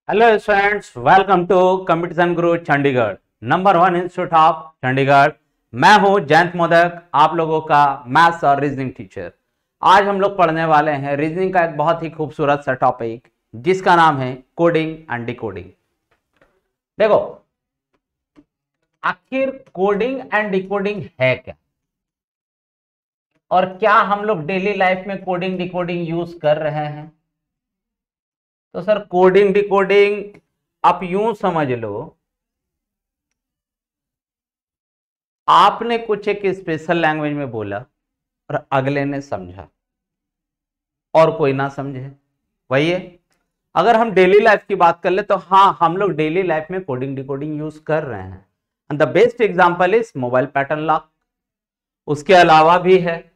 Hello students, welcome to competition Guru Chandigarh, number 1 institute of Chandigarh. मैं हूं जयंत मोदक, आप लोगों का मैथ्स और रीजनिंग टीचर। आज हम लोग पढ़ने वाले हैं रीजनिंग का एक बहुत ही खूबसूरत सा टॉपिक, जिसका नाम है कोडिंग एंड डिकोडिंग। देखो, आखिर कोडिंग एंड डिकोडिंग है क्या, और क्या हम लोग डेली लाइफ में कोडिंग डिकोडिंग यूज कर रहे हैं? तो सर, कोडिंग डिकोडिंग आप यूं समझ लो, आपने कुछ एक स्पेशल लैंग्वेज में बोला और अगले ने समझा और कोई ना समझे, वही है। अगर हम डेली लाइफ की बात कर ले तो हाँ, हम लोग डेली लाइफ में कोडिंग डिकोडिंग यूज कर रहे हैं। And the best example is mobile pattern lock. उसके अलावा भी है।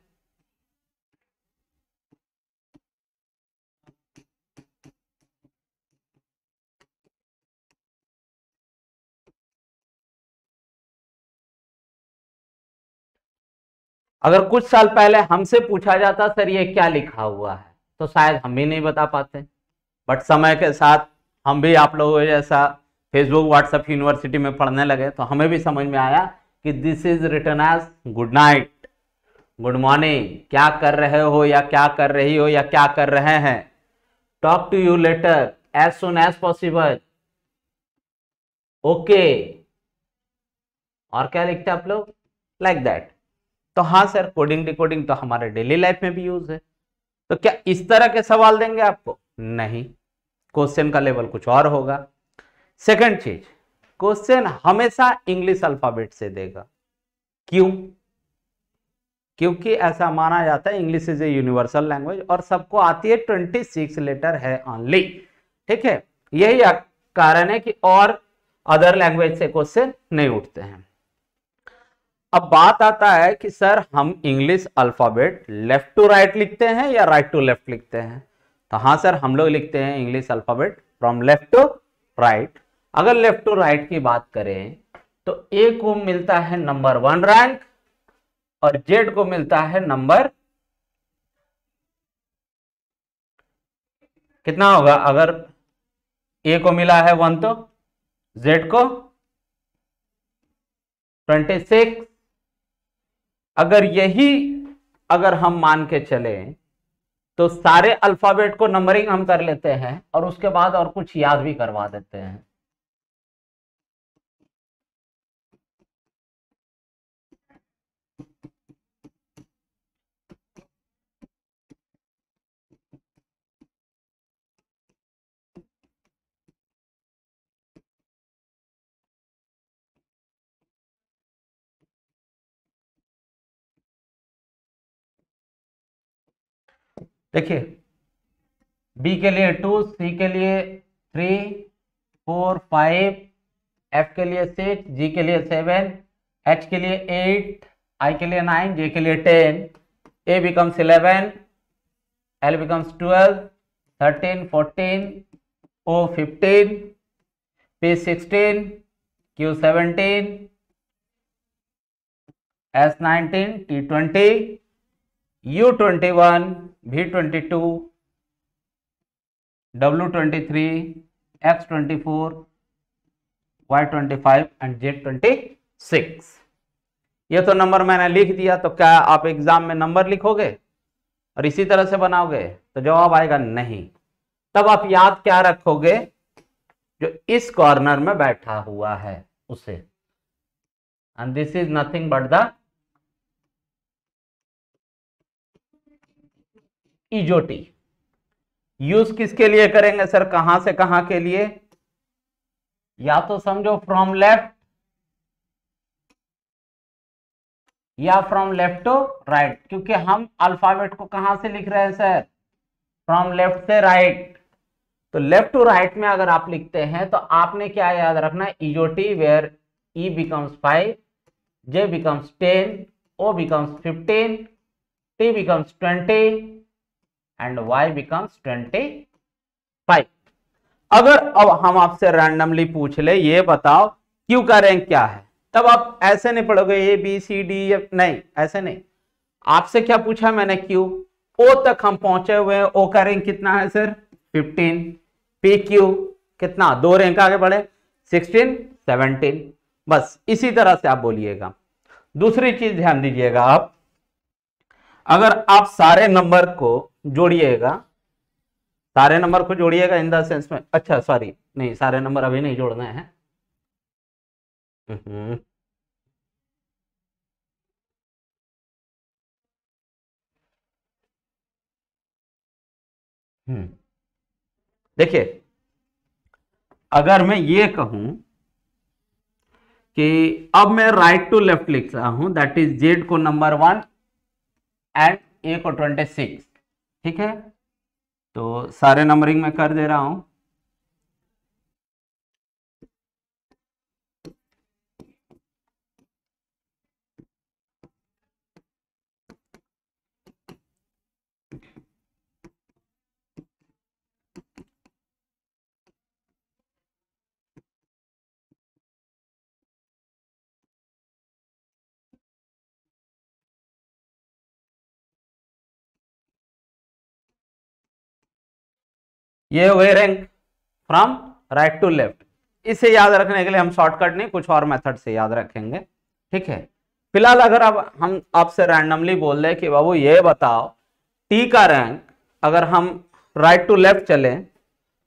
अगर कुछ साल पहले हमसे पूछा जाता सर ये क्या लिखा हुआ है, तो शायद हम भी नहीं बता पाते। बट समय के साथ हम भी आप लोगों जैसा फेसबुक व्हाट्सएप यूनिवर्सिटी में पढ़ने लगे, तो हमें भी समझ में आया कि this is written as good night, good morning, क्या कर रहे हो या क्या कर रही हो या क्या कर रहे हैं, talk to you later, as soon as possible, okay. और क्या लिखते हैं आप लोग? Like that. तो हाँ सर, कोडिंग डिकोडिंग तो हमारे डेली लाइफ में भी यूज है। तो क्या इस तरह के सवाल देंगे आपको? नहीं, क्वेश्चन का लेवल कुछ और होगा। सेकंड चीज, क्वेश्चन हमेशा इंग्लिश अल्फाबेट से देगा। क्यों? क्योंकि ऐसा माना जाता है English is a universal language और सबको आती है, 26 लेटर है ओनली। ठीक है, यही कारण है कि और अदर लैंग्वेज से क्वेश्चन नहीं उठते हैं। अब बात आता है कि सर हम English alphabet left to right लिखते हैं या राइट टू लेफ्ट लिखते हैं? तो हाँ सर, हम लोग लिखते हैं English alphabet from left to right. अगर लेफ्ट टू राइट की बात करें तो ए को मिलता है नंबर 1 रैंक और जेड को मिलता है नंबर कितना होगा? अगर ए को मिला है 1 तो जेड को 26। अगर हम मान के चले तो सारे अल्फाबेट को नंबरिंग हम कर लेते हैं और उसके बाद और कुछ याद भी करवा देते हैं। देखिए, बी के लिए 2, सी के लिए 3, 4, 5, एफ के लिए 6, जी के लिए 7, एच के लिए 8, आई के लिए 9, जे के लिए 10, A becomes 11, L becomes 12, 13, 14, O 15, P 16, Q 17, S 19, T 20, U 21, V 22, W 23, X 24, Y 25 and Z 26। ये तो नंबर मैंने लिख दिया, तो क्या आप एग्जाम में नंबर लिखोगे और इसी तरह से बनाओगे? तो जवाब आएगा नहीं। तब आप याद क्या रखोगे? जो इस कॉर्नर में बैठा हुआ है उसे। And this is nothing but the इजोटी। Use किसके लिए करेंगे सर? कहां से कहां के लिए? या तो समझो फ्रॉम लेफ्ट या फ्रॉम लेफ्ट टू राइट, क्योंकि हम अल्फाबेट को कहां से लिख रहे हैं सर? फ्रॉम लेफ्ट से राइट। तो लेफ्ट टू राइट में अगर आप लिखते हैं तो आपने क्या याद रखना है? EJOTY, where E becomes 5, J becomes 10, O becomes 15, T becomes 20 and Y becomes 25। अगर अब हम आपसे रैंडमली पूछ ले, ये बताओ क्यू का रैंक क्या है, तब आप ऐसे नहीं पढ़ोगे A B C D F, नहीं ऐसे नहीं। आपसे क्या पूछा मैंने? क्यू। ओ तक हम पहुंचे हुए हैं, ओ का रैंक कितना है सर? 15। पी क्यू कितना, 2 रैंक आगे बढ़े, 16 17, बस इसी तरह से आप बोलिएगा। दूसरी चीज ध्यान दीजिएगा आप, अगर आप सारे नंबर को जोड़िएगा, सारे नंबर को जोड़िएगा इन द सेंस में, अच्छा सॉरी नहीं, सारे नंबर अभी नहीं जोड़ने हैं। देखिए, अगर मैं ये कहूं कि अब मैं राइट टू लेफ्ट लिख रहा हूं, दैट इज जेड को नंबर 1 एंड ए को 26, ठीक है, तो सारे नंबरिंग में कर दे रहा हूं। ये हुए rank from right to left. इसे याद रखने के लिए हम शॉर्टकट नहीं, कुछ और मेथड से याद रखेंगे, ठीक है। फिलहाल अगर अब हम आपसे रैंडमली बोल रहे कि बाबू ये बताओ टी का रैंक, अगर हम राइट टू लेफ्ट चले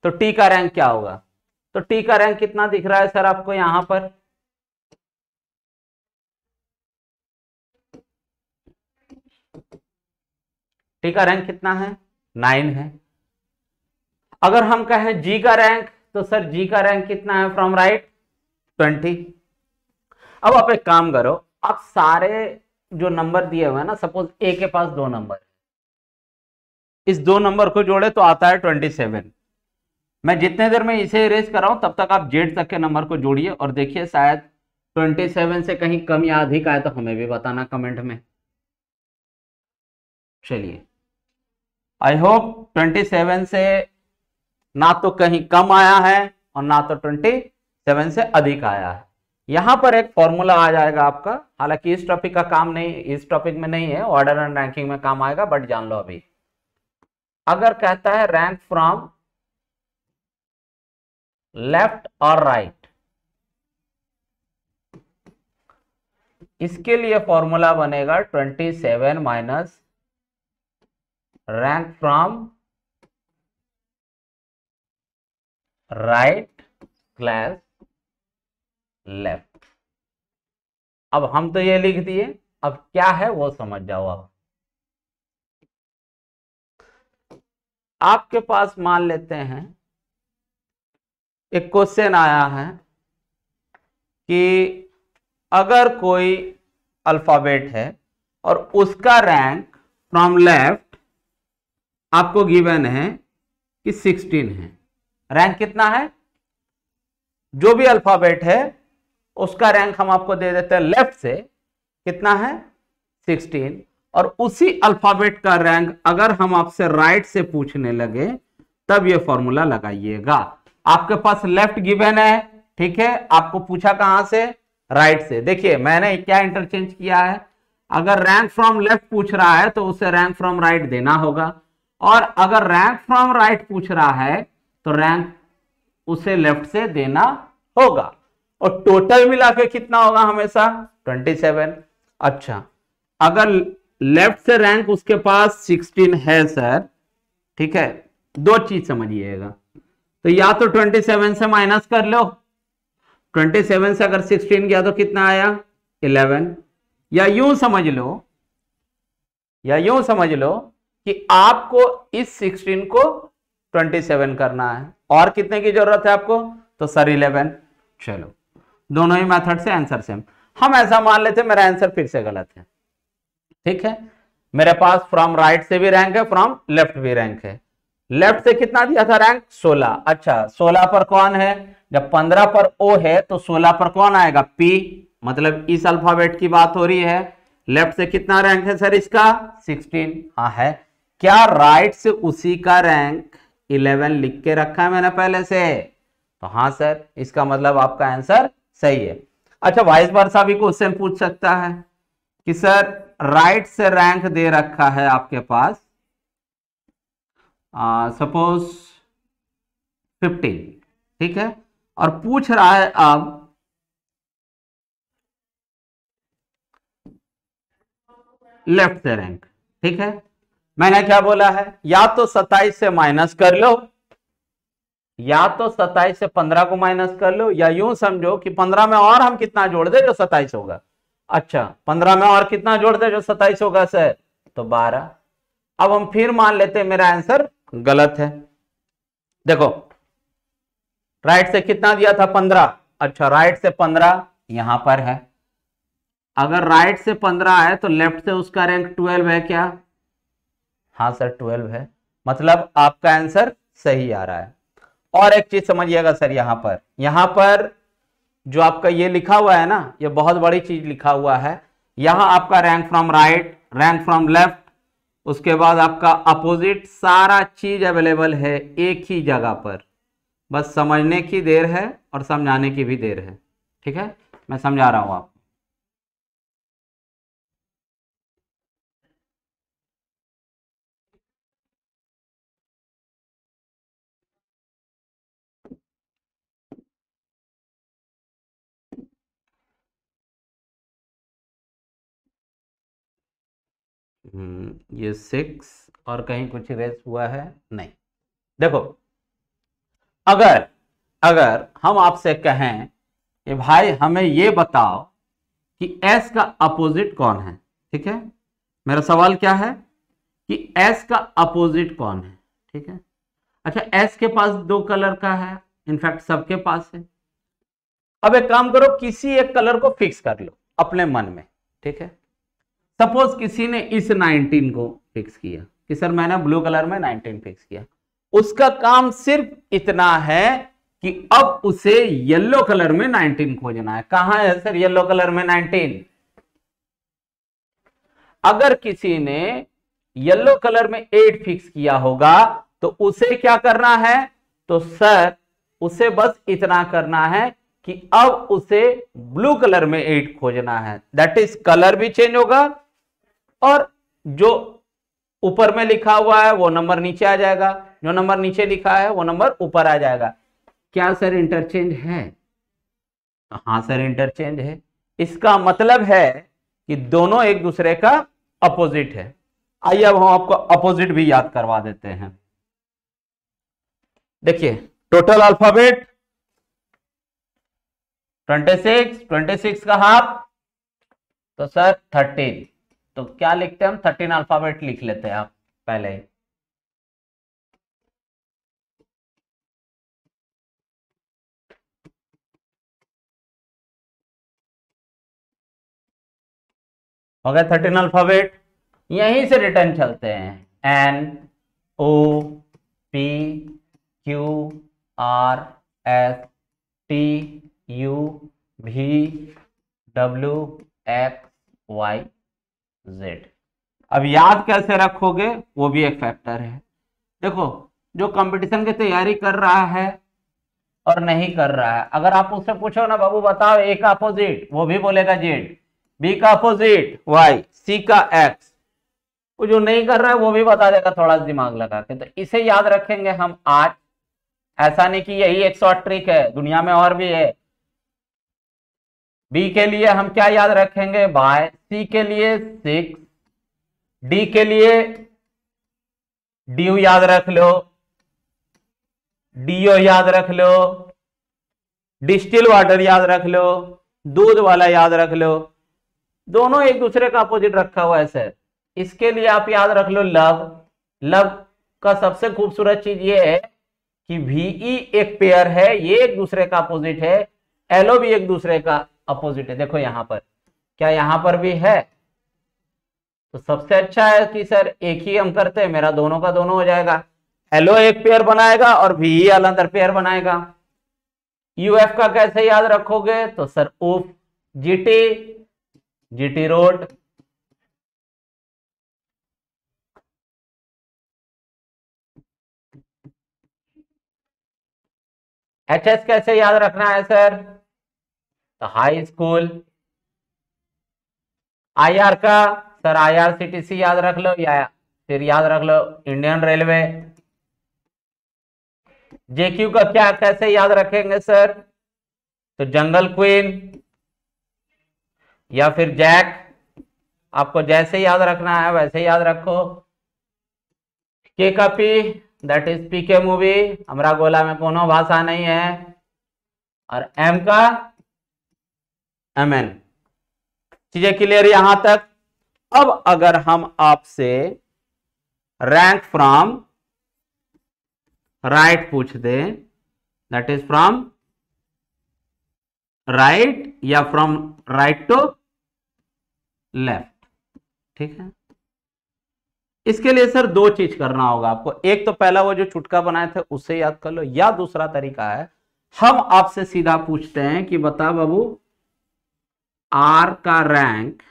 तो टी का रैंक क्या होगा, तो टी का रैंक कितना दिख रहा है सर आपको यहां पर, टी का रैंक कितना है, 9 है। अगर हम कहें जी का रैंक, तो सर जी का रैंक कितना है फ्रॉम राइट, 20। अब आप एक काम करो, आप सारे जो नंबर दिए हुए हैं ना, सपोज ए के पास 2 नंबर, इस 2 नंबर को जोड़े तो आता है 27। मैं जितने देर में इसे इरेज कर रहा हूं तब तक आप जेड तक के नंबर को जोड़िए और देखिए शायद 27 से कहीं कम या अधिक आए तो हमें भी बताना कमेंट में। चलिए, आई होप 27 से ना तो कहीं कम आया है और ना तो 27 से अधिक आया है। यहां पर एक फॉर्मूला आ जाएगा आपका, हालांकि इस टॉपिक का काम नहीं, इस टॉपिक में नहीं है, ऑर्डर एंड रैंकिंग में काम आएगा, बट जान लो अभी। अगर कहता है रैंक फ्रॉम लेफ्ट और राइट, इसके लिए फॉर्मूला बनेगा 27 minus rank from right class left. अब हम तो ये लिख दिए, अब क्या है वो समझ जाओ आप। आपके पास मान लेते हैं एक क्वेश्चन आया है कि अगर कोई अल्फाबेट है और उसका रैंक फ्रॉम लेफ्ट आपको गिवन है कि 16 है, रैंक कितना है, जो भी अल्फाबेट है उसका रैंक हम आपको दे देते हैं लेफ्ट से, कितना है 16, और उसी अल्फाबेट का रैंक अगर हम आपसे राइट से पूछने लगे तब ये फॉर्मूला लगाइएगा। आपके पास लेफ्ट गिवन है, ठीक है, आपको पूछा कहां से, राइट से। देखिए मैंने क्या इंटरचेंज किया है, अगर रैंक फ्रॉम लेफ्ट पूछ रहा है तो उसे रैंक फ्रॉम राइट देना होगा, और अगर रैंक फ्रॉम राइट पूछ रहा है तो रैंक उसे लेफ्ट से देना होगा, और टोटल मिला के कितना होगा हमेशा 27। अच्छा, अगर लेफ्ट से रैंक उसके पास 16 है सर, ठीक है, 2 चीज समझिएगा, तो या तो 27 से माइनस कर लो, 27 से अगर 16 गया तो कितना आया 11, या यूं समझ लो, कि आपको इस 16 को 27 करना है, और कितने की जरूरत है आपको, तो सर 11। चलो, दोनों ही मेथड से आंसर सेम। हम ऐसा मान लेते मेरा आंसर फिर से गलत है, ठीक है, मेरे पास फ्रॉम राइट से भी रैंक है, फ्रॉम लेफ्ट भी रैंक है। लेफ्ट से कितना दिया था रैंक 16, अच्छा 16 पर कौन है, जब 15 पर ओ है तो 16 पर कौन आएगा पी, मतलब इस अल्फाबेट की बात हो रही है। लेफ्ट से कितना रैंक है सर इसका 16, हाँ है। क्या राइट से उसी का रैंक 11 लिख के रखा है मैंने पहले से, तो हाँ सर, इसका मतलब आपका आंसर सही है। अच्छा, वाइस वर्सा भी क्वेश्चन पूछ सकता है कि सर राइट से रैंक दे रखा है आपके पास सपोज 15, ठीक है, और पूछ रहा है अब लेफ्ट से रैंक। ठीक है, मैंने क्या बोला है, या तो 27 से माइनस कर लो, या तो 27 से 15 को माइनस कर लो, या यूं समझो कि 15 में और हम कितना जोड़ दे जो 27 होगा। अच्छा, 15 में और कितना जोड़ दे जो 27 होगा सर, तो 12। अब हम फिर मान लेते हैं मेरा आंसर गलत है। देखो, राइट से कितना दिया था, 15। अच्छा, राइट से 15 यहां पर है। अगर राइट से 15 है तो लेफ्ट से उसका रैंक 12 है क्या? हाँ सर 12 है, मतलब आपका आंसर सही आ रहा है। और एक चीज समझिएगा सर, यहां पर जो आपका ये लिखा हुआ है ना, ये बहुत बड़ी चीज लिखा हुआ है। यहां आपका rank from right, rank from left, उसके बाद आपका अपोजिट, सारा चीज अवेलेबल है एक ही जगह पर। बस समझने की देर है और समझाने की भी देर है। ठीक है, मैं समझा रहा हूं आपको। ये 6 और कहीं कुछ रेस हुआ है नहीं। देखो, अगर अगर हम आपसे कहें कि भाई हमें ये बताओ कि S का अपोजिट कौन है, ठीक है, मेरा सवाल क्या है कि S का अपोजिट कौन है। ठीक है, अच्छा, S के पास 2 कलर का है, इनफैक्ट सबके पास है। अब एक काम करो, किसी एक कलर को फिक्स कर लो अपने मन में। ठीक है, सपोज किसी ने इस 19 को फिक्स किया कि सर मैंने ब्लू कलर में 19 फिक्स किया। उसका काम सिर्फ इतना है कि अब उसे येलो कलर में 19 खोजना है। कहां है सर येलो कलर में 19? अगर किसी ने येलो कलर में 8 फिक्स किया होगा तो उसे क्या करना है, तो सर उसे बस इतना करना है कि अब उसे ब्लू कलर में 8 खोजना है। दैट इज कलर भी चेंज होगा और जो ऊपर में लिखा हुआ है वो नंबर नीचे आ जाएगा, जो नंबर नीचे लिखा है वो नंबर ऊपर आ जाएगा। क्या सर इंटरचेंज है? हाँ सर इंटरचेंज है। इसका मतलब है कि दोनों एक दूसरे का अपोजिट है। आइए अब हम आपको अपोजिट भी याद करवा देते हैं। देखिए, टोटल अल्फाबेट 26, 26 का हाफ तो सर 13। तो क्या लिखते हैं हम, 13 अल्फाबेट लिख लेते हैं आप पहले ही। हो गया 13 अल्फाबेट। यहीं से रिटर्न चलते हैं, N O P Q R S T U V W X Y Z. अब याद कैसे रखोगे वो भी एक फैक्टर है। देखो, जो कंपटीशन की तैयारी कर रहा है और नहीं कर रहा है, अगर आप उससे पूछो ना बाबू बताओ ए का अपोजिट, वो भी बोलेगा जेड, बी का अपोजिट वाई, सी का एक्स। वो जो नहीं कर रहा है वो भी बता देगा थोड़ा सा दिमाग लगा के। तो इसे याद रखेंगे हम आज। ऐसा नहीं कि यही एक शॉर्ट ट्रिक है, दुनिया में और भी है। बी के लिए हम क्या याद रखेंगे, बाय, सी के लिए 6, डी के लिए ड्यू याद रख लो, डीओ याद रख लो, डिस्टिल वाटर याद रख लो, दूध वाला याद रख लो। दोनों एक दूसरे का अपोजिट रखा हुआ है सर। इसके लिए आप याद रख लो लव। लव का सबसे खूबसूरत चीज ये है कि वीई एक पेयर है, ये एक दूसरे का अपोजिट है, एलओ भी एक दूसरे का अपोजिट है। देखो यहां पर, क्या यहां पर भी है? तो सबसे अच्छा है कि सर एक ही हम करते हैं, मेरा दोनों का दोनों हो जाएगा। एलओ एक पेयर बनाएगा और वीई अलग पेयर बनाएगा। यूएफ का कैसे याद रखोगे, तो सर उफ, जीटी, जीटी रोड, एचएस कैसे याद रखना है सर, तो हाई स्कूल। आईआर का सर आईआरसीटीसी याद रख लो, या फिर याद रख लो इंडियन रेलवे। जेक्यू का क्या कैसे याद रखेंगे सर? तो जंगल क्वीन या फिर जैक, आपको जैसे याद रखना है वैसे याद रखो। के का पी, दैट इज पी के मूवी, हमारा गोला में कोनो भाषा नहीं है। और एम का एम एन। चीजें क्लियर यहां तक? अब अगर हम आपसे रैंक फ्रॉम राइट पूछ दें, दैट इज फ्रॉम राइट या फ्रॉम राइट टू लेफ्ट, ठीक है। इसके लिए सर दो चीज करना होगा आपको। एक तो पहला वो जो चुटका बनाए थे उससे याद कर लो, या दूसरा तरीका है हम आपसे सीधा पूछते हैं कि बता बाबू आर का रैंक,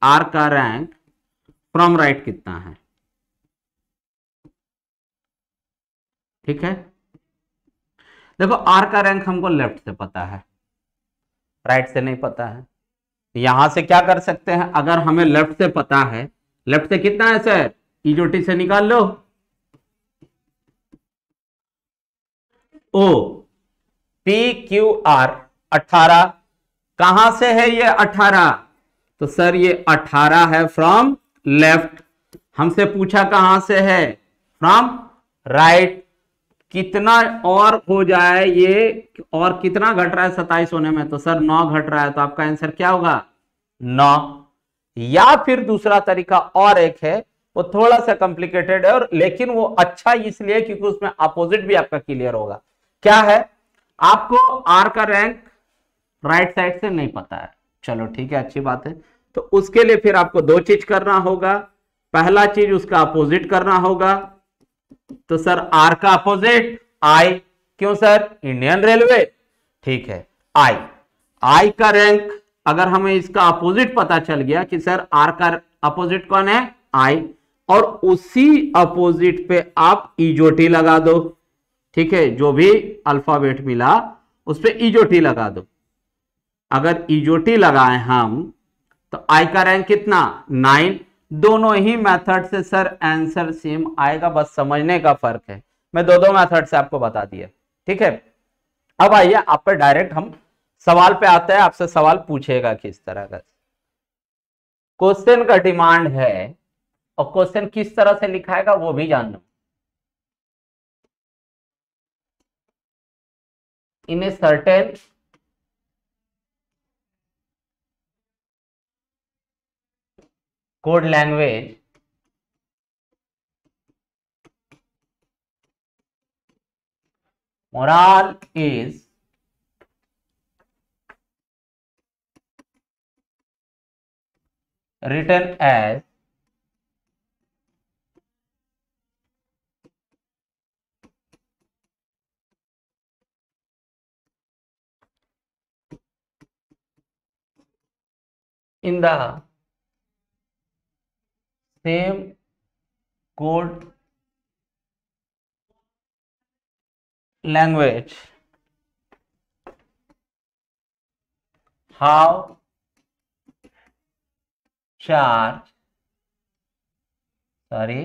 आर का रैंक फ्रॉम राइट कितना है, ठीक है। देखो आर का रैंक हमको लेफ्ट से पता है, राइट से नहीं पता है। यहां से क्या कर सकते हैं, अगर हमें लेफ्ट से पता है, लेफ्ट से कितना है सर, इजोटी से निकाल लो। ओ पी क्यू आर 18, कहां से है ये 18? तो सर ये 18 है फ्रॉम लेफ्ट, हमसे पूछा कहां से है, फ्रॉम राइट। कितना और हो जाए ये, और कितना घट रहा है 27 होने में, तो सर 9 घट रहा है, तो आपका आंसर क्या होगा 9। या फिर दूसरा तरीका और एक है, वो थोड़ा सा कॉम्प्लिकेटेड है और लेकिन वो अच्छा इसलिए क्योंकि उसमें अपोजिट भी आपका क्लियर होगा। क्या है, आपको आर का रैंक राइट साइड से नहीं पता है, चलो ठीक है अच्छी बात है। तो उसके लिए फिर आपको दो चीज करना होगा। पहला चीज उसका अपोजिट करना होगा, तो सर आर का अपोजिट आई, क्यों सर, इंडियन रेलवे, ठीक है। आई, आई का रैंक अगर हमें इसका अपोजिट पता चल गया कि सर आर का अपोजिट कौन है, आई, और उसी अपोजिट पे आप इजोटी लगा दो, ठीक है। जो भी अल्फाबेट मिला उस पे इजोटी लगा दो। अगर इजोटी लगाए हम तो आई का रैंक कितना 9। दोनों ही मेथड से सर आंसर सेम आएगा, बस समझने का फर्क है। मैं दो दो मेथड से आपको बता दिया, ठीक है। अब आइए आप पर डायरेक्ट हम सवाल पे आते हैं। आपसे सवाल पूछेगा किस तरह का, क्वेश्चन का डिमांड है और क्वेश्चन किस तरह से लिखाएगा वो भी जानना। In a certain code language moral is written as in the same code language how charge, sorry,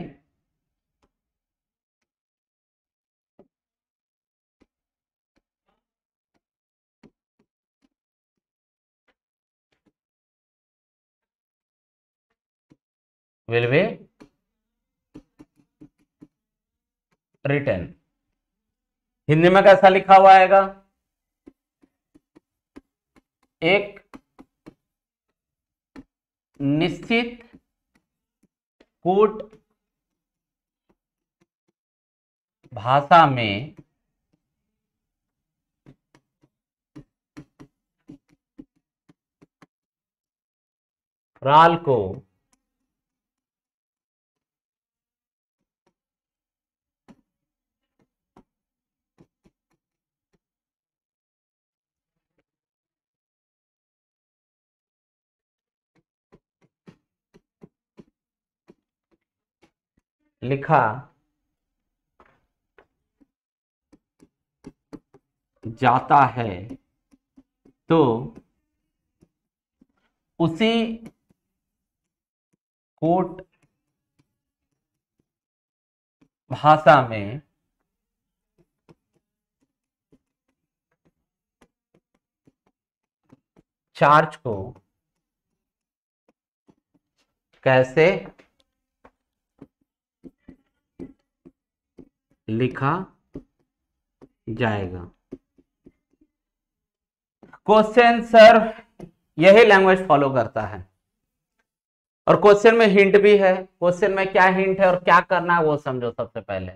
will be written। Hindi में कैसा लिखा हुआ आएगा, एक निश्चित कोड भाषा में राल को लिखा जाता है, तो उसी कोड भाषा में चार्ज को कैसे लिखा जाएगा। क्वेश्चन सर यही लैंग्वेज फॉलो करता है और क्वेश्चन में हिंट भी है। क्वेश्चन में क्या हिंट है और क्या करना है वो समझो। सबसे पहले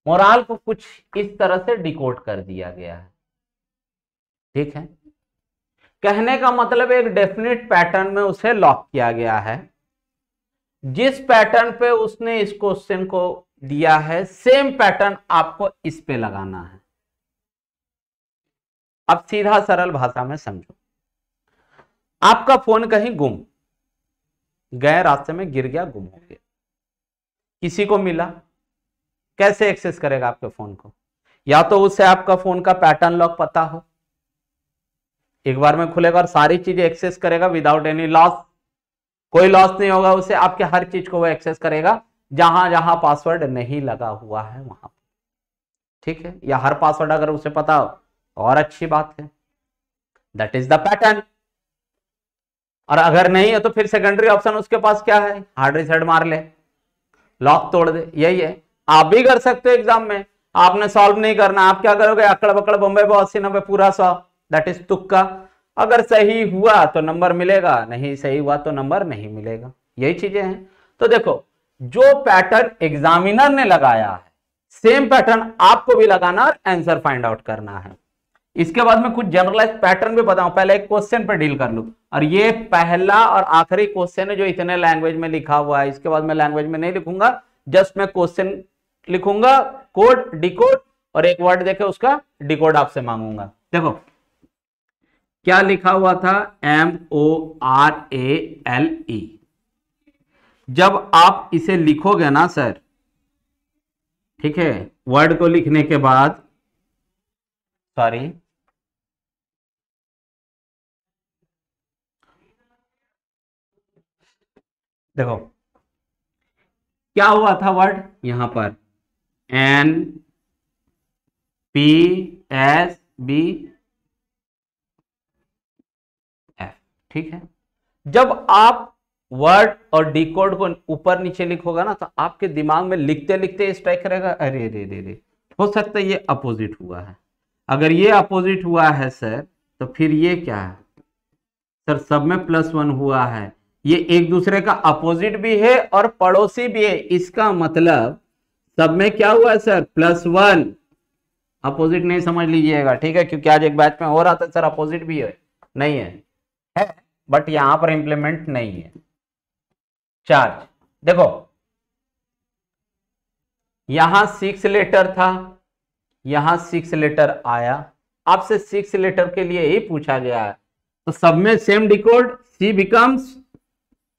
मोराल को कुछ इस तरह से डिकोड कर दिया गया है, ठीक है। कहने का मतलब एक डेफिनेट पैटर्न में उसे लॉक किया गया है। जिस पैटर्न पे उसने इस क्वेश्चन को दिया है सेम पैटर्न आपको इस पे लगाना है। अब सीधा सरल भाषा में समझो। आपका फोन कहीं गुम गए, रास्ते में गिर गया, गुम हो गया, किसी को मिला, कैसे एक्सेस करेगा आपके फोन को? या तो उसे आपका फोन का पैटर्न लॉक पता हो, एक बार में खुलेगा और सारी चीजें एक्सेस करेगा विदाउट एनी लॉस, कोई लॉस नहीं होगा उसे, आपके हर चीज को वो एक्सेस करेगा जहां जहां पासवर्ड नहीं लगा हुआ है वहां, ठीक है। या हर पासवर्ड अगर उसे पता हो और अच्छी बात है, दैट इज द पैटर्न। और अगर नहीं है तो फिर सेकेंडरी ऑप्शन उसके पास क्या है, हार्ड रीसेट मार ले, लॉक तोड़ दे। यही है, आप भी कर सकते हो एग्जाम में। आपने सॉल्व नहीं करना, आप क्या करोगे, अकड़ बकड़ बम्बे पे 80-90 पूरा 100, दैट इज तुक्का। अगर सही हुआ तो नंबर मिलेगा, नहीं सही हुआ तो नंबर नहीं मिलेगा। यही चीजें हैं। तो देखो, जो पैटर्न एग्जामिनर ने लगाया है सेम पैटर्न आपको भी लगाना और आंसर फाइंड आउट करना है। इसके बाद में कुछ जनरलाइज पैटर्न भी बताऊं, पहले एक क्वेश्चन पर डील कर लूं। और ये पहला और आखिरी क्वेश्चन है जो इतने लैंग्वेज में लिखा हुआ है। इसके बाद मैं लैंग्वेज में नहीं लिखूंगा, जस्ट मैं क्वेश्चन लिखूंगा, कोड डिकोड, और एक वर्ड देके उसका डिकोड आपसे मांगूंगा। देखो क्या लिखा हुआ था, MORALE। जब आप इसे लिखोगे ना सर, ठीक है, वर्ड को लिखने के बाद, सॉरी, देखो क्या हुआ था वर्ड यहां पर, NPSBF, ठीक है। जब आप वर्ड और डिकोड को ऊपर नीचे लिखोगे ना तो आपके दिमाग में लिखते लिखते स्ट्राइक करेगा, अरे रे रे रे, हो सकता है ये अपोजिट हुआ है। अगर ये अपोजिट हुआ है सर तो फिर ये क्या है सर, सब में +1 हुआ है, ये एक दूसरे का अपोजिट भी है और पड़ोसी भी है। इसका मतलब सब में क्या हुआ है सर, +1। अपोजिट नहीं समझ लीजिएगा, ठीक है, क्योंकि आज एक बैच में हो रहा था सर अपोजिट भी है, नहीं है बट यहां पर इंप्लीमेंट नहीं है। चार्ज, देखो यहां 6 लेटर था, यहां 6 लेटर आया, आपसे 6 लेटर के लिए ही पूछा गया है, तो सब में same decode, C becomes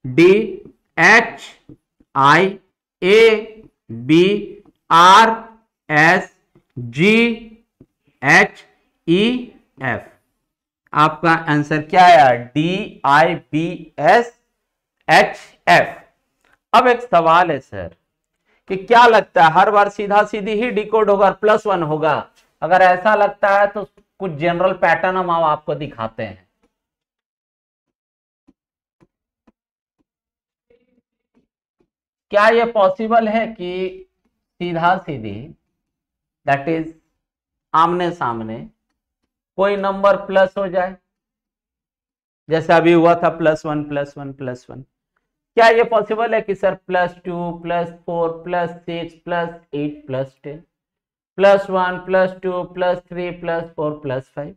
DHIABRSGHEF। आपका आंसर क्या आया, DIBSHF। अब एक सवाल है सर कि क्या लगता है हर बार सीधा सीधी ही डिकोड होगा और +1 होगा? अगर ऐसा लगता है तो कुछ जनरल पैटर्न हम आपको दिखाते हैं। क्या यह पॉसिबल है कि सीधा सीधी, दैट इज आमने सामने, कोई नंबर प्लस हो जाए, जैसे अभी हुआ था +1 +1 +1? क्या ये पॉसिबल है कि सर +2 +4 +6 +8 +10 +1 +2 +3 +4 +5?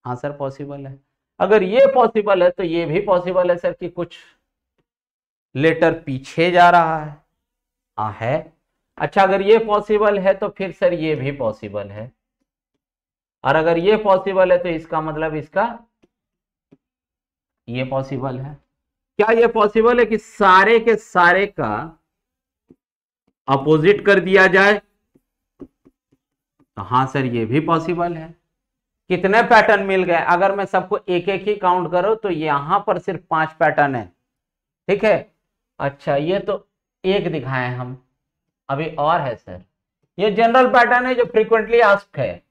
हाँ सर पॉसिबल है। अगर ये पॉसिबल है तो ये भी पॉसिबल है सर कि कुछ लेटर पीछे जा रहा है। हाँ है। अच्छा, अगर ये पॉसिबल है तो फिर सर ये भी पॉसिबल है, और अगर ये पॉसिबल है तो इसका मतलब इसका ये पॉसिबल है। क्या ये पॉसिबल है कि सारे के सारे का अपोजिट कर दिया जाए? तो हाँ सर ये भी पॉसिबल है। कितने पैटर्न मिल गए? अगर मैं सबको एक एक ही काउंट करूं तो यहां पर सिर्फ 5 पैटर्न है, ठीक है। अच्छा, ये तो एक दिखाए हम, अभी और है सर, ये जनरल पैटर्न है जो फ्रीक्वेंटली आस्क्ड है,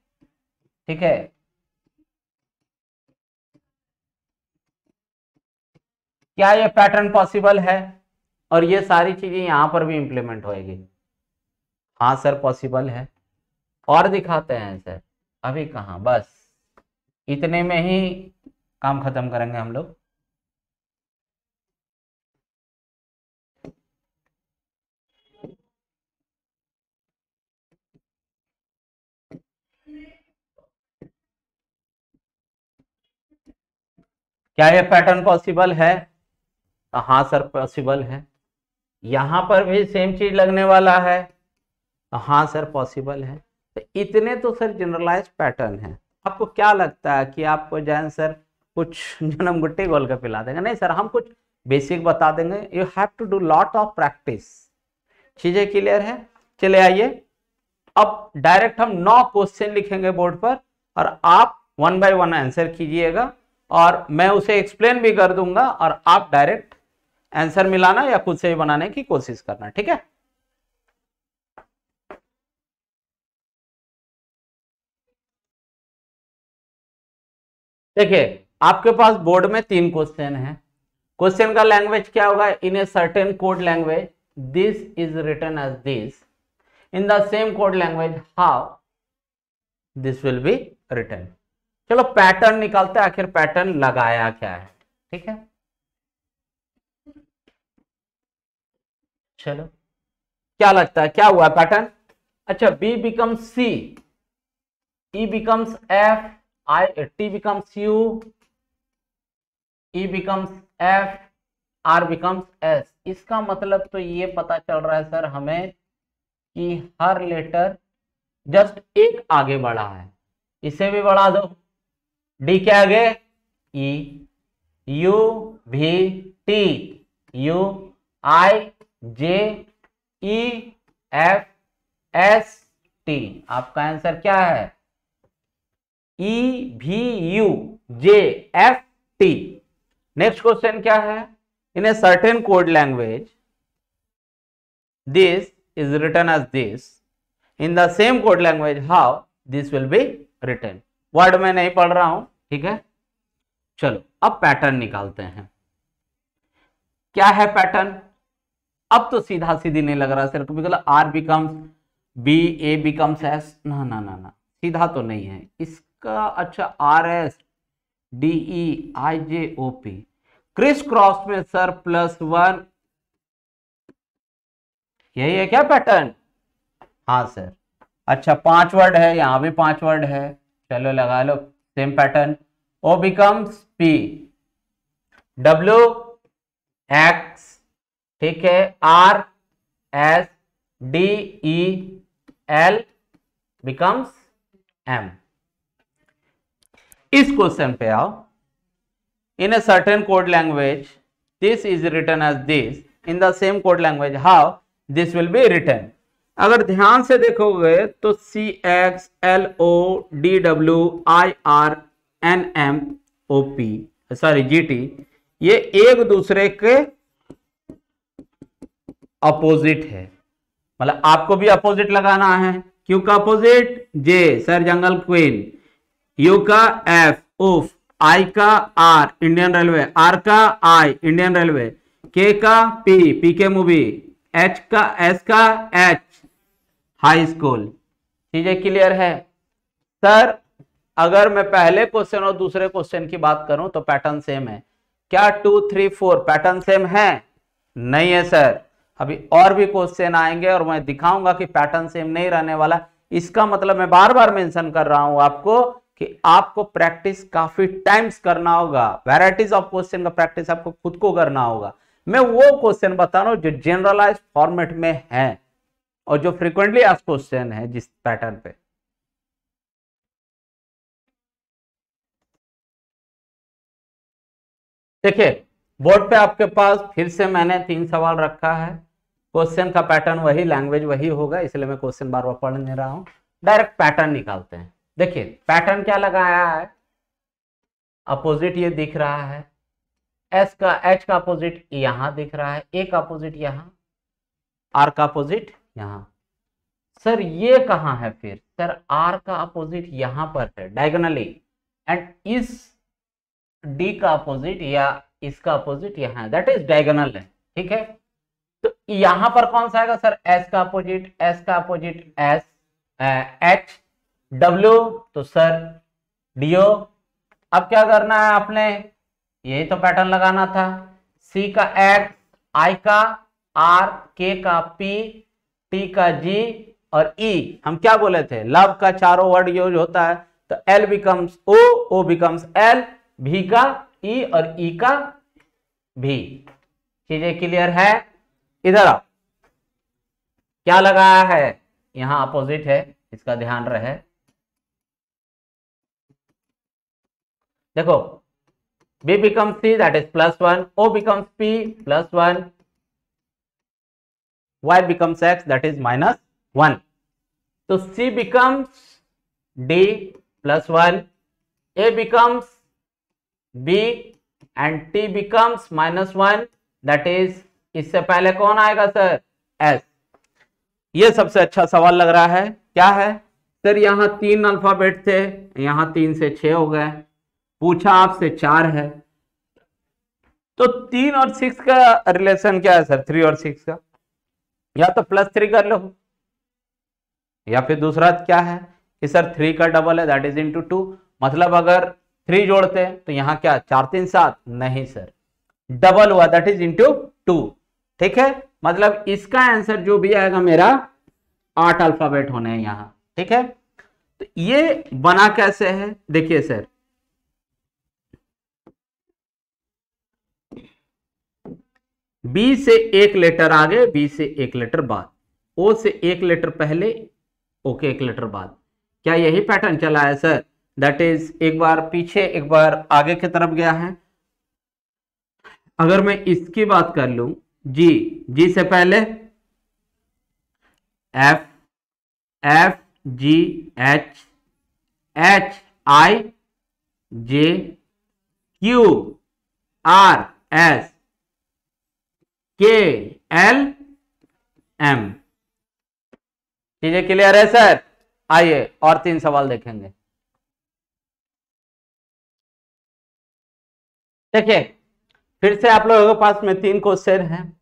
ठीक है। क्या ये पैटर्न पॉसिबल है? और ये सारी चीजें यहां पर भी इंप्लीमेंट होएगी। हाँ सर पॉसिबल है। और दिखाते हैं सर, अभी कहाँ, बस इतने में ही काम खत्म करेंगे हम लोग। क्या ये पैटर्न पॉसिबल है? हाँ सर पॉसिबल है। यहां पर भी सेम चीज लगने वाला है। हाँ सर पॉसिबल है। तो इतने तो सर जनरलाइज पैटर्न है। आपको क्या लगता है कि आपको जैन सर कुछ जन्म गुट्टी गोल के पिला देंगे? नहीं सर, हम कुछ बेसिक बता देंगे। You have to do lot of practice. चीजें क्लियर है? चले आइए, अब डायरेक्ट हम 9 क्वेश्चन लिखेंगे बोर्ड पर और आप 1 बाय 1 आंसर कीजिएगा और मैं उसे एक्सप्लेन भी कर दूंगा और आप डायरेक्ट आंसर मिलाना या खुद से ही बनाने की कोशिश करना, ठीक है? देखिए, आपके पास बोर्ड में 3 क्वेश्चन है। क्वेश्चन का लैंग्वेज क्या होगा? In a certain code language this is written as this, in the same code language how this will be written. चलो पैटर्न निकालते हैं, आखिर पैटर्न लगाया क्या है, ठीक है? चलो, क्या लगता है क्या हुआ पैटर्न? अच्छा, B becomes C, E becomes F, T becomes U, E becomes F, R becomes S। इसका मतलब तो ये पता चल रहा है सर हमें कि हर लेटर जस्ट एक आगे बढ़ा है। इसे भी बढ़ा दो, D के आगे E, U V T, U I J E F S T। आपका आंसर क्या है? E V U J F T। Next question क्या है? In a certain code language this is written as this, in the same code language how this will be written. Word में नहीं पढ़ रहा हूं, ठीक है? चलो अब पैटर्न निकालते हैं। क्या है पैटर्न? अब तो सीधा सीधी नहीं लग रहा sir, because R becomes B, A becomes S. ना ना ना ना, सीधा तो नहीं है इसका। अच्छा, are S D E I J O P, criss cross में सर +1, यही है क्या पैटर्न? हाँ सर। अच्छा, 5 वर्ड है, यहां भी 5 वर्ड है, चलो लगा लो same pattern. O becomes P, W X, ठीक है, R S D E L becomes M. इस क्वेश्चन पे आओ। In a certain code language this is written as this, in the same code language how this will be written. अगर ध्यान से देखोगे तो C X L O D W I R N M O P, sorry G T, ये एक दूसरे के opposite है। मतलब आपको भी अपोजिट लगाना है। क्यू का opposite J, sir jungle queen. You का एफ उफ, आई का आर इंडियन रेलवे, आर का आई इंडियन रेलवे, के का पी पी के मूवी, एच का एस का एच हाई स्कूल। चीजें क्लियर है सर? अगर मैं पहले क्वेश्चन और दूसरे क्वेश्चन की बात करूं तो पैटर्न सेम है। क्या 2 3 4 पैटर्न सेम है? नहीं है सर। अभी और भी क्वेश्चन आएंगे और मैं दिखाऊंगा कि पैटर्न सेम नहीं रहने वाला। इसका मतलब मैं बार बार मेंशन कर रहा हूं आपको कि आपको प्रैक्टिस काफी टाइम्स करना होगा। वैरायटीज ऑफ क्वेश्चन का प्रैक्टिस आपको खुद को करना होगा। मैं वो क्वेश्चन बता रहा हूं जो जनरलाइज फॉर्मेट में है और जो फ्रीक्वेंटली आस्क्ड क्वेश्चन है जिस पैटर्न पे। देखिए, बोर्ड पे आपके पास फिर से मैंने 3 सवाल रखा है। क्वेश्चन का पैटर्न वही, लैंग्वेज वही होगा, इसलिए मैं क्वेश्चन बार बार पढ़ नहीं रहा हूं। डायरेक्ट पैटर्न निकालते हैं। देखिए पैटर्न क्या लगाया है? अपोजिट ये दिख रहा है, एच का अपोजिट यहां दिख रहा है, ए का अपोजिट यहां, आर का अपोजिट यहां। सर ये कहां है फिर? सर आर का अपोजिट यहां पर है डायगोनली, एंड इस डी का अपोजिट या इसका अपोजिट यहाँ है, दैट इज डायगोनल है, ठीक है। तो यहां पर कौन सा आएगा सर, एस का अपोजिट, एस का अपोजिट एस, एच, डब्ल्यू तो सर डीओ। अब क्या करना है आपने, यही तो पैटर्न लगाना था, सी का एक्स, आई का आर, के का पी, टी का जी और ई। हम क्या बोले थे, लव का चारों वर्ड यूज होता है, तो एल बिकम्स ओ, ओ बिकम्स एल, भी का ई और ई का भी। चीजें क्लियर है? इधर आओ, क्या लगाया है, यहां अपोजिट है, इसका ध्यान रहे। देखो B becomes C, that is +1, O becomes P +1, Y becomes X, that is -1. तो C becomes D +1, A becomes B and T becomes -1, that is इससे पहले कौन आएगा सर, S। ये सबसे अच्छा सवाल लग रहा है। क्या है सर, यहां 3 अल्फाबेट थे, यहां 3 से 6 हो गए, पूछा आपसे 4 है, तो 3 और 6 का रिलेशन क्या है सर, 3 और 6 का, या तो +3 कर लो, या फिर दूसरा क्या है कि सर 3 का डबल है, दैट इज इंटू 2, मतलब अगर 3 जोड़ते हैं तो यहां क्या 4 3 7, नहीं सर डबल हुआ, दैट इज इंटू 2, ठीक है। मतलब इसका आंसर जो भी आएगा मेरा 8 अल्फाबेट होने हैं यहां, ठीक है। तो ये बना कैसे है, देखिए सर, बी से एक लेटर आगे, बी से एक लेटर बाद, ओ से एक लेटर पहले, ओ के एक लेटर बाद, क्या यही पैटर्न चला है सर, दैट इज एक बार पीछे एक बार आगे की तरफ गया है। अगर मैं इसकी बात कर लूं, जी, जी से पहले F, F G H, H I J Q R S, के एल एम। चीजें क्लियर है सर? आइए और 3 सवाल देखेंगे। देखिए फिर से आप लोगों के पास में 3 क्वेश्चन हैं।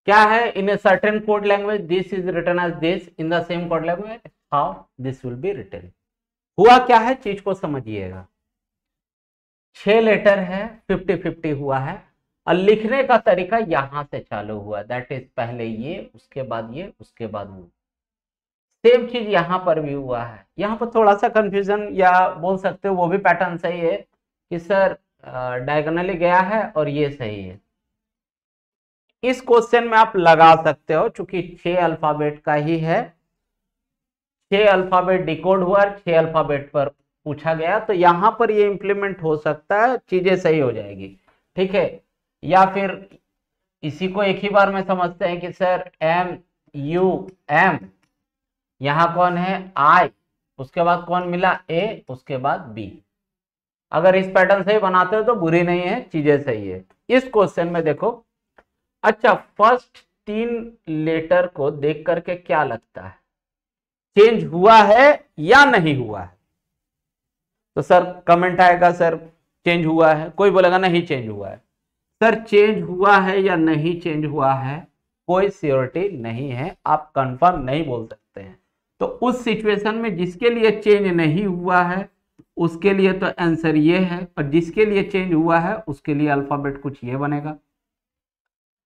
क्या है, in a certain code language this is written as this, in the same code language how this will be written. हुआ क्या है, चीज को समझिएगा। 6 लेटर है, 50-50 हुआ है, और लिखने का तरीका यहां से चालू हुआ, दैट इज पहले ये, उसके बाद ये, उसके बाद वो। सेम चीज यहां पर भी हुआ है। यहां पर थोड़ा सा कंफ्यूजन या बोल सकते हो वो भी पैटर्न सही है कि सर डायगोनली गया है और ये सही है। इस क्वेश्चन में आप लगा सकते हो, चूंकि 6 अल्फाबेट का ही है, 6 अल्फाबेट डिकोड हुआ, 6 अल्फाबेट पर पूछा गया, तो यहां पर ये इंप्लीमेंट हो सकता है, चीजें सही हो जाएगी, ठीक है। या फिर इसी को एक ही बार में समझते हैं कि सर एम यू एम, यहां कौन है आई, उसके बाद कौन मिला ए, उसके बाद बी। अगर इस पैटर्न से ही बनाते हो तो बुरी नहीं है, चीजें सही है। इस क्वेश्चन में देखो, अच्छा फर्स्ट 3 लेटर को देख करके क्या लगता है, चेंज हुआ है या नहीं हुआ है? तो सर कमेंट आएगा सर चेंज हुआ है, कोई बोलेगा नहीं चेंज हुआ है। सर चेंज हुआ है या नहीं चेंज हुआ है कोई श्योरिटी नहीं है, आप कंफर्म नहीं बोल सकते हैं। तो उस सिचुएशन में जिसके लिए चेंज नहीं हुआ है उसके लिए तो आंसर ये है, और जिसके लिए चेंज हुआ है उसके लिए अल्फाबेट कुछ ये बनेगा।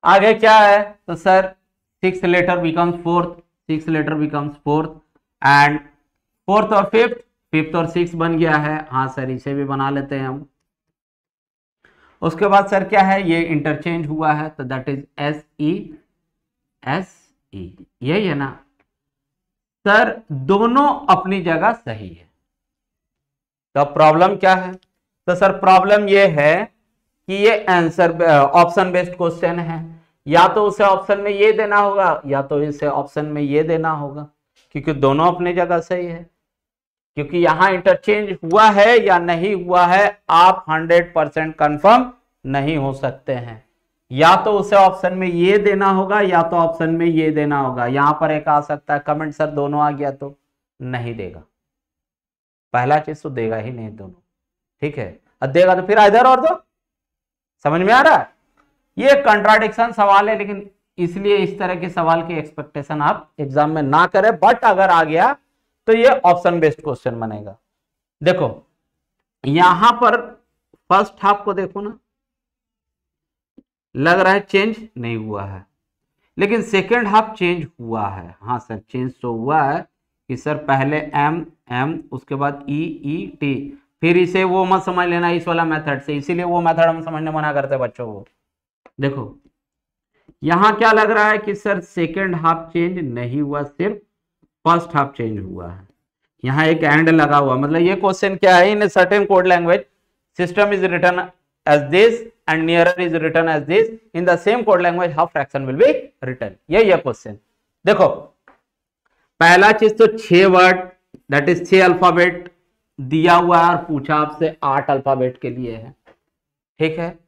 आगे क्या है, तो sir 6 letter becomes 4th, 6 letter becomes 4th, and 4th और 5th, 5th और 6 बन गया है। हाँ सर इसे भी बना लेते हैं हम। उसके बाद सर क्या है, ये इंटरचेंज हुआ है, तो दैट इज एस ई, यही है ना सर, दोनों अपनी जगह सही है। तो प्रॉब्लम क्या है, तो सर प्रॉब्लम ये है कि ये आंसर ऑप्शन बेस्ड क्वेश्चन है, या तो उसे ऑप्शन में ये देना होगा या तो इसे ऑप्शन में ये देना होगा, क्योंकि दोनों अपनी जगह सही है। क्योंकि यहां इंटरचेंज हुआ है या नहीं हुआ है आप 100% कंफर्म नहीं हो सकते हैं, या तो उसे ऑप्शन में ये देना होगा या तो ऑप्शन में ये देना होगा। यहां पर एक आ सकता है कमेंट, सर दोनों आ गया तो नहीं देगा, पहला चीज तो देगा ही नहीं दोनों, ठीक है। अब देगा तो फिर इधर और दो, समझ में आ रहा है? ये कंट्राडिक्शन सवाल है, लेकिन इसलिए इस तरह के सवाल की एक्सपेक्टेशन आप एग्जाम में ना करें, बट अगर आ गया तो ये ऑप्शन बेस्ड क्वेश्चन बनेगा। देखो यहां पर फर्स्ट हाफ को देखो ना, लग रहा है चेंज नहीं हुआ है, लेकिन सेकेंड हाफ चेंज हुआ है। हाँ सर, चेंज तो हुआ है कि सर पहले एम एम उसके बाद ई ई टी, फिर इसे वो मत समझ लेना इस वाला मेथड से, इसीलिए वो मेथड हम समझने मना करते बच्चों को। देखो यहां क्या लग रहा है कि सर सेकेंड हाफ चेंज नहीं हुआ, सिर्फ फर्स्ट हाफ चेंज हुआ है। यहां एक एंड लगा हुआ, मतलब ये क्वेश्चन क्या है, in certain code language system is written as this and nearer is written as this, in the same code language how fraction will be written. ये क्वेश्चन देखो, पहला चीज तो 6 वर्ड दैट इज 6 अल्फाबेट दिया हुआ है और पूछा आपसे 8 अल्फाबेट के लिए है, ठीक है।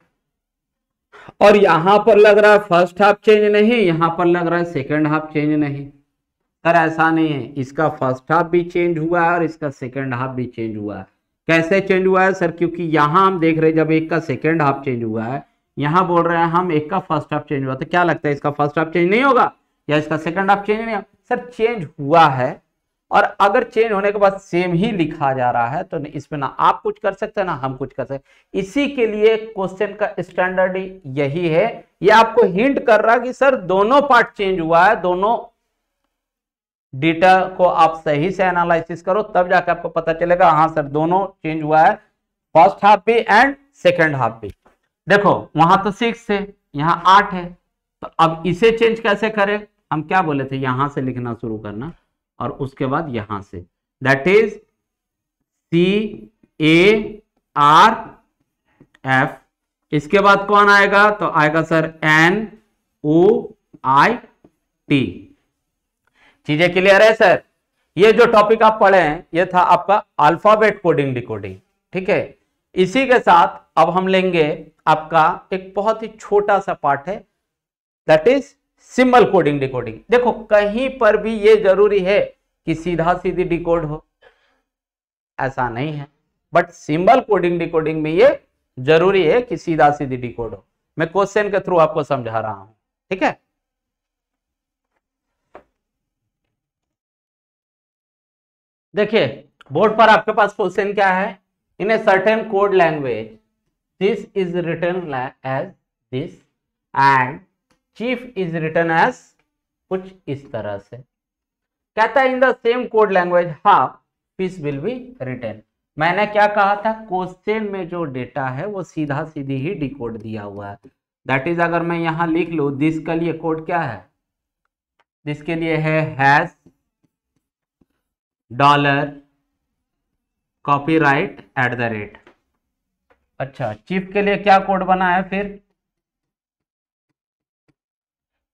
और यहां पर लग रहा है फर्स्ट हाफ चेंज नहीं, यहां पर लग रहा है सेकेंड हाफ चेंज नहीं। सर ऐसा नहीं है, इसका फर्स्ट हाफ भी चेंज हुआ है और इसका सेकेंड हाफ भी चेंज हुआ है। कैसे चेंज हुआ है सर? क्योंकि यहां हम देख रहे हैं जब एक का सेकेंड हाफ चेंज हुआ है, यहां बोल रहे हैं हम एक का फर्स्ट हाफ चेंज हुआ, तो क्या लगता है इसका फर्स्ट हाफ चेंज नहीं होगा या इसका सेकेंड हाफ चेंज नहीं होगा? सर चेंज हुआ है, और अगर चेंज होने के बाद सेम ही लिखा जा रहा है तो इसमें ना आप कुछ कर सकते हैं ना हम कुछ कर सकते। इसी के लिए क्वेश्चन का स्टैंडर्ड यही है, ये आपको हिंट कर रहा है कि सर दोनों पार्ट चेंज हुआ है, दोनों डेटा को आप सही से एनालिसिस करो तब जाकर आपको पता चलेगा हाँ सर दोनों चेंज हुआ है, फर्स्ट हाफ भी एंड सेकेंड हाफ भी। देखो वहां तो 6 है, यहां 8 है, तो अब इसे चेंज कैसे करें? हम क्या बोले थे, यहां से लिखना शुरू करना और उसके बाद यहां से, दैट इज CARF। इसके बाद कौन आएगा? तो आएगा सर NOIT। चीजें क्लियर है सर? ये जो टॉपिक आप पढ़े हैं ये था आपका अल्फाबेट कोडिंग डिकोडिंग, ठीक है। इसी के साथ अब हम लेंगे आपका एक बहुत ही छोटा सा पार्ट है, that is symbol coding decoding. देखो कहीं पर भी ये जरूरी है कि सीधा सीधी डिकोड हो, ऐसा नहीं है, बट सिंबल कोडिंग डिकोडिंग में ये जरूरी है कि सीधा सीधी डिकोड हो। मैं क्वेश्चन के थ्रू आपको समझा रहा हूं, ठीक है। देखिए बोर्ड पर आपके पास क्वेश्चन क्या है, in a certain code language this is written as this and chief is written as कुछ इस तरह से। कहता है in the same code language how peace will be written. मैंने क्या कहा था, क्वेश्चन में जो डेटा है वो सीधा सीधी ही डिकोड दिया हुआ है, दैट इज अगर मैं यहां लिख लू दिस के लिए कोड क्या है, दिस के लिए है हैश डॉलर कॉपीराइट @ अच्छा चीफ के लिए क्या कोड बना है, फिर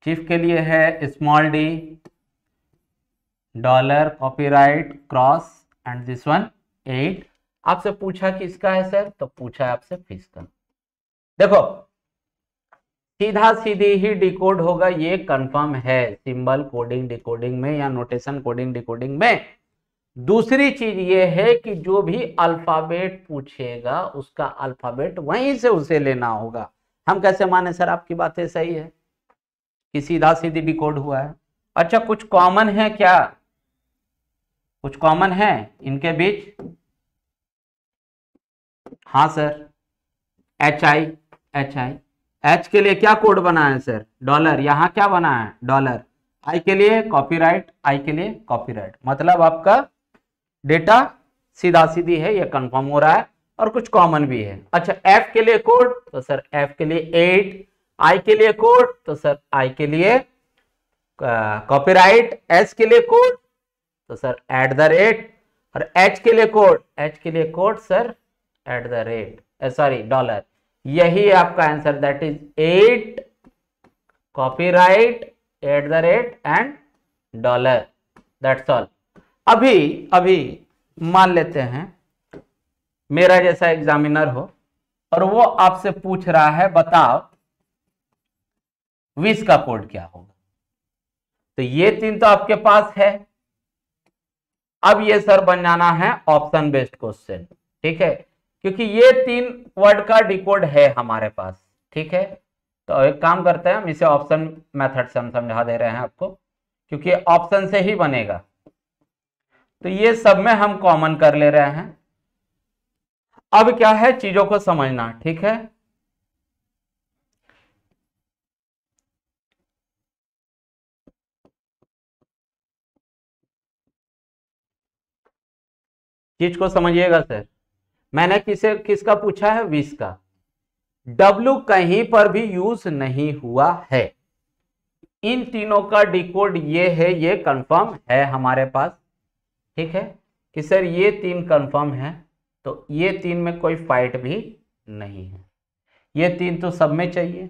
चीफ के लिए है small d dollar copyright cross and this one 8। आपसे पूछा किसका है सर, तो पूछा है आपसे फीस का। देखो सीधा सीधी ही डिकोड होगा, ये कंफर्म है सिंबल कोडिंग डिकोडिंग में या नोटेशन कोडिंग डिकोडिंग में। दूसरी चीज ये है कि जो भी अल्फाबेट पूछेगा उसका अल्फाबेट वहीं से उसे लेना होगा। हम कैसे माने सर आपकी बातें सही है कि सीधा सीधी डिकोड हुआ है। अच्छा कुछ कॉमन है क्या, कुछ कॉमन है इनके बीच? हाँ सर HI H के लिए क्या कोड बना है सर, डॉलर, यहां क्या बना है डॉलर, I के लिए कॉपीराइट, I के लिए कॉपीराइट, मतलब आपका डेटा सीधा सीधी है, ये कंफर्म हो रहा है और कुछ कॉमन भी है। अच्छा F के लिए कोड, तो सर F के लिए 8, I के लिए कोड, तो सर I के लिए कॉपीराइट, S के लिए कोड, तो सर @ और H के लिए कोड, H के लिए कोड सर $, यही है आपका answer, that is 8 copyright @ and $, that's all. अभी मान लेते हैं मेरा जैसा एग्जामिनर हो और वो आपसे पूछ रहा है बताओ 20 का कोड क्या होगा, तो ये 3 तो आपके पास है। अब ये सर बन जाना है ऑप्शन बेस्ड क्वेश्चन, ठीक है, क्योंकि ये 3 वर्ड का डिकोड है हमारे पास, ठीक है, तो एक काम करते हैं, हम इसे ऑप्शन मेथड से हम समझा दे रहे हैं आपको, क्योंकि ऑप्शन से ही बनेगा। तो ये सब में हम कॉमन कर ले रहे हैं। अब क्या है, चीजों को समझना, ठीक है। चीज को समझिएगा सर। मैंने किसका पूछा है, 20 का। W कहीं पर भी यूज नहीं हुआ है। इन तीनों का डिकोड ये है, ये कंफर्म है हमारे पास, ठीक है, कि सर ये 3 कंफर्म है, तो ये 3 में कोई फाइट भी नहीं है, ये 3 तो सब में चाहिए।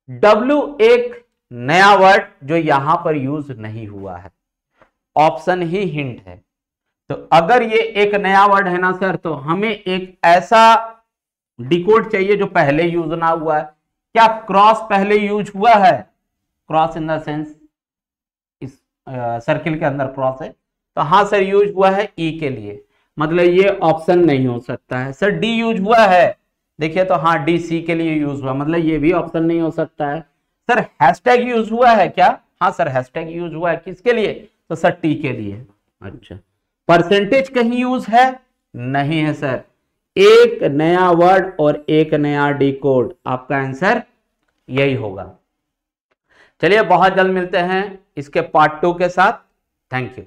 W एक नया वर्ड जो यहां पर यूज नहीं हुआ है, ऑप्शन ही हिंट है। तो अगर ये एक नया वर्ड है ना सर, तो हमें एक ऐसा डिकोड चाहिए जो पहले यूज ना हुआ है। क्या क्रॉस पहले यूज हुआ है? क्रॉस इन द सेंस इस सर्किल के अंदर क्रॉस है, तो हाँ सर यूज हुआ है ई के लिए, मतलब ये ऑप्शन नहीं हो सकता है। सर डी यूज हुआ है, देखिए तो हाँ डी सी के लिए यूज हुआ, मतलब ये भी ऑप्शन नहीं हो सकता है। सर हैशटैग यूज हुआ है क्या? हाँ सर हैशटैग यूज हुआ है, किसके लिए? तो सर टी के लिए। अच्छा, परसेंटेज कहीं यूज है? नहीं है सर। एक नया वर्ड और एक नया डिकोड, आपका आंसर यही होगा। चलिए बहुत जल्द मिलते हैं इसके पार्ट 2 के साथ। Thank you.